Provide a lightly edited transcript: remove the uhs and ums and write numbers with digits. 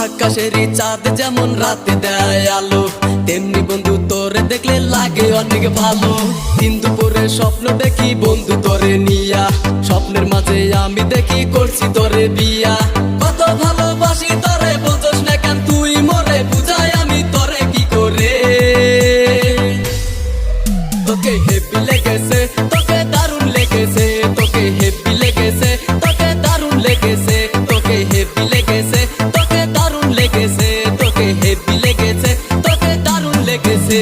আকাশেরই চাঁদ যেমন রাতে দেয় আলো, তেমনি বন্ধু তোরে দেখলে লাগে অনেক ভালো। দিন দুপুরে স্বপ্ন দেখি বন্ধু তোরে নিয়া, স্বপ্নের মাঝে আমি দেখি করছি তোরে বিয়া। কত ভালোবাসি তোরে বুঝোস না কেন তুই মরে, বুঝাই আমি তোরে কি করে। তোকে হেব্বি লেগেছে, তোকে দারুণ লেগেছে, তোকে হেব্বি লেগেছে, তোকে দারুণ লেগেছে, তোকে হেব্বি লেগেছে, তোকে দারুণ লেগেছে, তোকে হেব্বি লেগেছে, তোকে দারুণ লেগেছে।